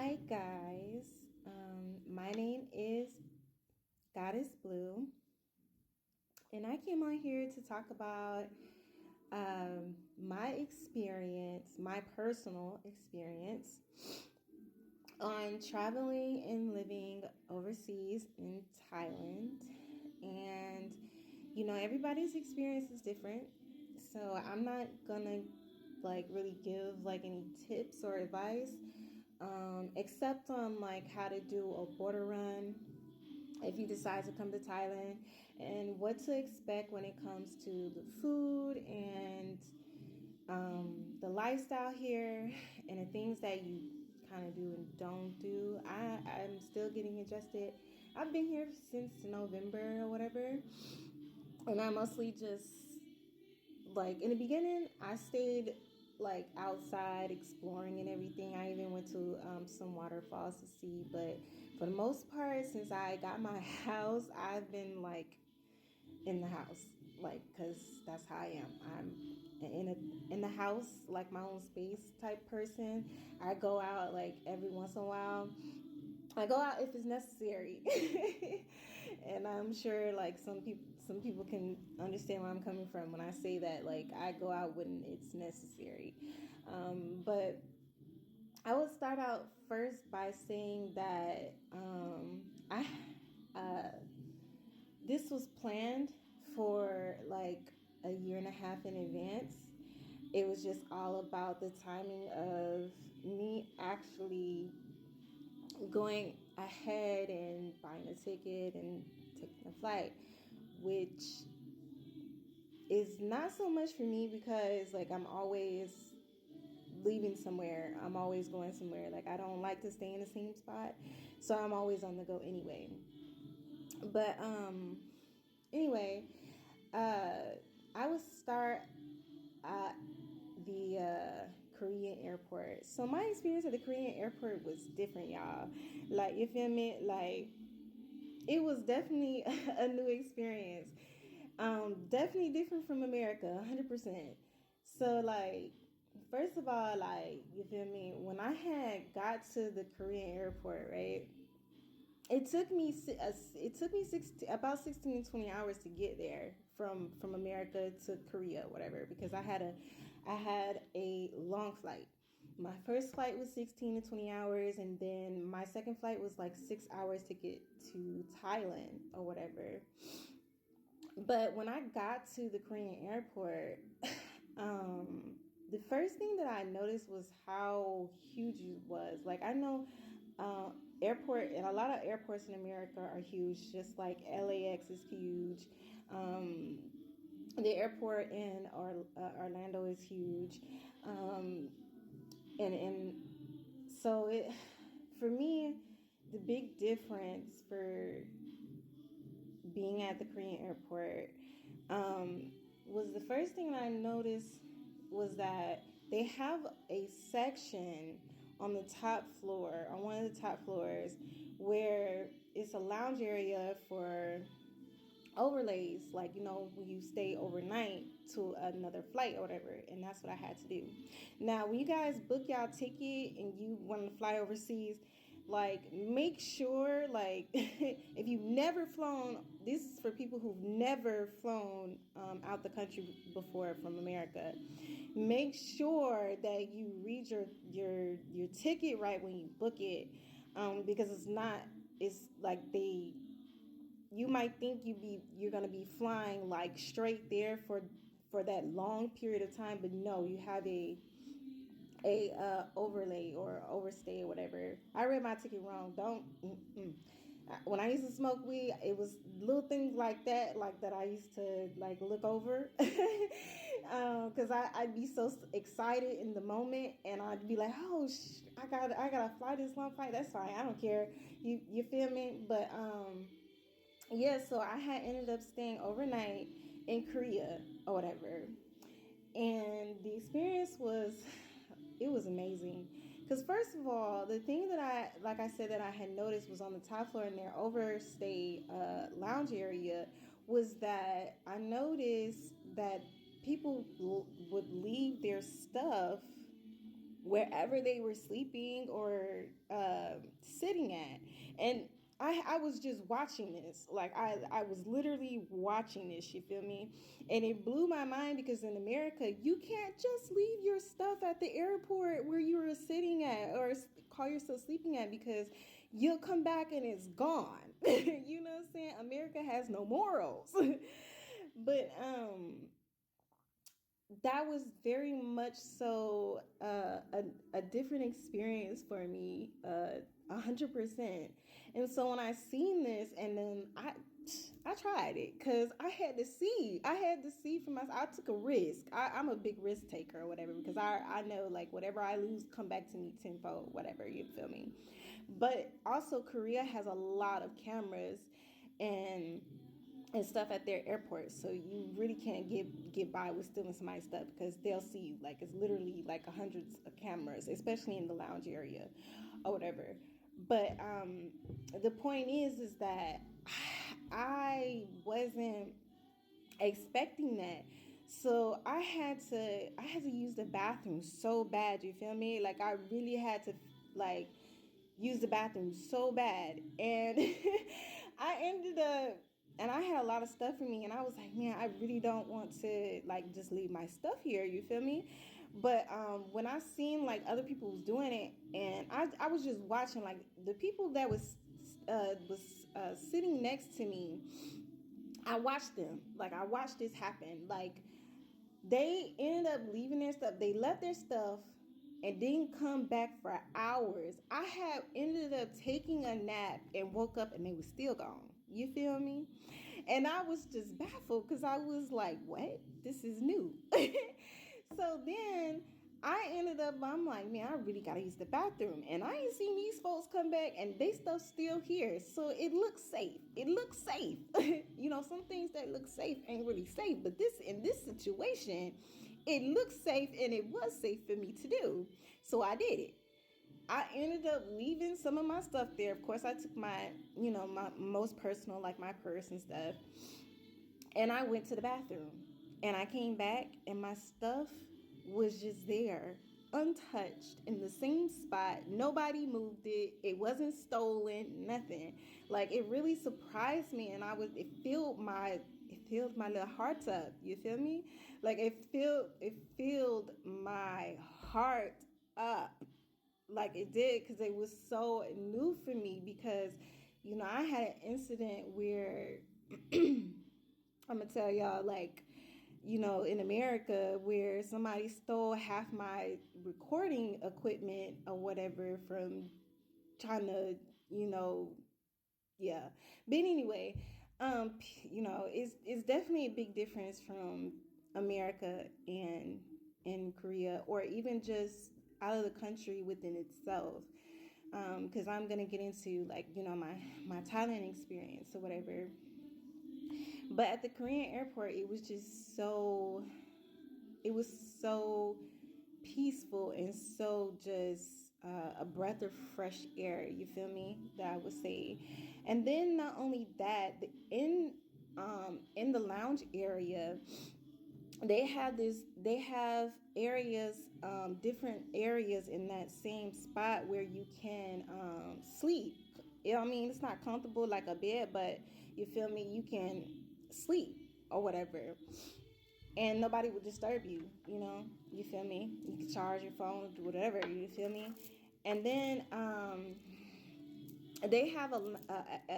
Hi guys, my name is Goddess Blue, and I came on here to talk about my experience, my personal experience on traveling and living overseas in Thailand. And everybody's experience is different, so I'm not gonna really give any tips or advice, except on how to do a border run if you decide to come to Thailand, and what to expect when it comes to the food and the lifestyle here, and the things that you kind of do and don't do. I'm still getting adjusted. I've been here since November or whatever, and I mostly just in the beginning I stayed outside exploring and everything. I even went to some waterfalls to see, but for the most part, since I got my house, I've been in the house, because that's how I am. I'm in the house, like my own space type person. I go out every once in a while. I go out if it's necessary, and I'm sure some people can understand where I'm coming from when I say that. I go out when it's necessary, but I would start out first by saying that I this was planned for a year and a half in advance. It was just all about the timing of me actually going ahead and buying a ticket and taking a flight, which is not so much for me because I'm always leaving somewhere. I'm always going somewhere. I don't like to stay in the same spot, so I'm always on the go anyway. But anyway, I would start at the Korean airport. So my experience at the Korean airport was different, y'all. You feel me? It was definitely a new experience. Definitely different from America, 100%. So first of all, you feel me? When I had got to the Korean airport, right? It took me about 16 to 20 hours to get there from America to Korea, whatever, because I had a long flight. My first flight was 16 to 20 hours, and then my second flight was 6 hours to get to Thailand or whatever. But when I got to the Korean airport, the first thing that I noticed was how huge it was. I know airport, and a lot of airports in America are huge, just like LAX is huge. The airport in Orlando is huge. And so for me, the big difference for being at the Korean airport was the first thing that I noticed was that they have a section on the top floor, on one of the top floors, where it's a lounge area for overlays, when you stay overnight to another flight or whatever. And that's what I had to do. Now, when you guys book y'all ticket and you want to fly overseas, make sure if you've never flown, this is for people who've never flown out the country before from America. Make sure that you read your ticket right when you book it, because it's they, you might think you're gonna be flying straight there for that long period of time, but no, you have a overlay or overstay or whatever. I read my ticket wrong. Don't. When I used to smoke weed, it was little things like that I used to look over, because I'd be so excited in the moment, and I'd be like, oh, I gotta fly this long flight. That's fine. I don't care. You feel me? But yeah. So I had ended up staying overnight in Korea or whatever, and the experience was amazing, because first of all, the thing that I said that I had noticed was on the top floor in their overstay lounge area, was that I noticed that people would leave their stuff wherever they were sleeping or sitting at. And I was just watching this. Like I was literally watching this, you feel me? And it blew my mind because in America, you can't just leave your stuff at the airport where you were sitting at or call yourself sleeping at, because you'll come back and it's gone. You know what I'm saying? America has no morals. But that was very much so a different experience for me, 100%. And so when I seen this, and then I tried it because I had to see for myself. I took a risk. I'm a big risk taker or whatever, because I know like whatever I lose come back to me tenfold, whatever, you feel me. But also Korea has a lot of cameras and stuff at their airports, so you really can't get by with stealing somebody's stuff, because they'll see you. Like it's literally like hundreds of cameras, especially in the lounge area or whatever. But the point is that I wasn't expecting that. So I had to use the bathroom so bad, you feel me? Like I really had to like use the bathroom so bad. And I ended up, and I had a lot of stuff for me, and I was like, man, I really don't want to like just leave my stuff here, you feel me? But when I seen like other people was doing it, and I was just watching like the people that sitting next to me, I watched them. Like I watched this happen. Like they ended up leaving their stuff. They left their stuff and didn't come back for hours. I had ended up taking a nap and woke up and they were still gone. You feel me? And I was just baffled because I was like, what? This is new. So then I ended up, I'm like, man, I really gotta use the bathroom. And I ain't seen these folks come back and they stuff still here. So it looks safe. It looks safe. You know, some things that look safe ain't really safe. But this, in this situation, it looks safe and it was safe for me to do. So I did it. I ended up leaving some of my stuff there. Of course, I took my, my most personal, like my purse and stuff. And I went to the bathroom. And I came back and my stuff was just there, untouched, in the same spot. Nobody moved it. It wasn't stolen, nothing. Like it really surprised me, and it filled my little heart up. You feel me? Like it filled my heart up, like it did, because it was so new for me. Because I had an incident where I'm gonna tell y'all, like, in America, where somebody stole half my recording equipment or whatever from trying to, you know, yeah. But anyway, it's definitely a big difference from America and Korea, or even just out of the country within itself. Because I'm gonna get into like my Thailand experience or whatever. But at the Korean airport, it was so peaceful and so just a breath of fresh air. You feel me? That I would say. And then not only that, in the lounge area, they have areas, different areas in that same spot where you can sleep. I mean, it's not comfortable like a bed, but you feel me, you can sleep or whatever, and nobody would disturb you. You feel me, you can charge your phone, do whatever, you feel me. And then they have a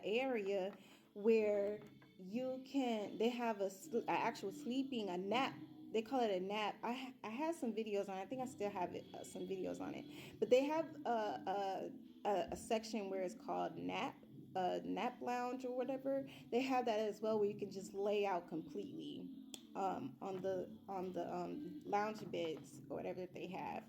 area where they have a actual sleeping, a nap. They call it a nap. I had some videos on it. I think I still have some videos on it. But they have a section where it's called nap lounge or whatever. They have that as well, where you can just lay out completely on the lounge beds or whatever that they have.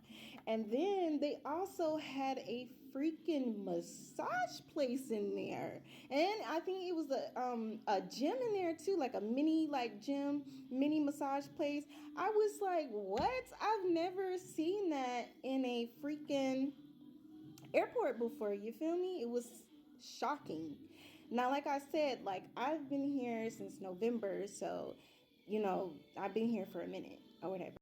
And then they also had a freaking massage place in there, and I think it was a gym in there too, like a mini like gym, mini massage place. I was like, what? I've never seen that in a freaking airport before. You feel me? It was shocking. Now, like I said, like I've been here since November, so I've been here for a minute or whatever.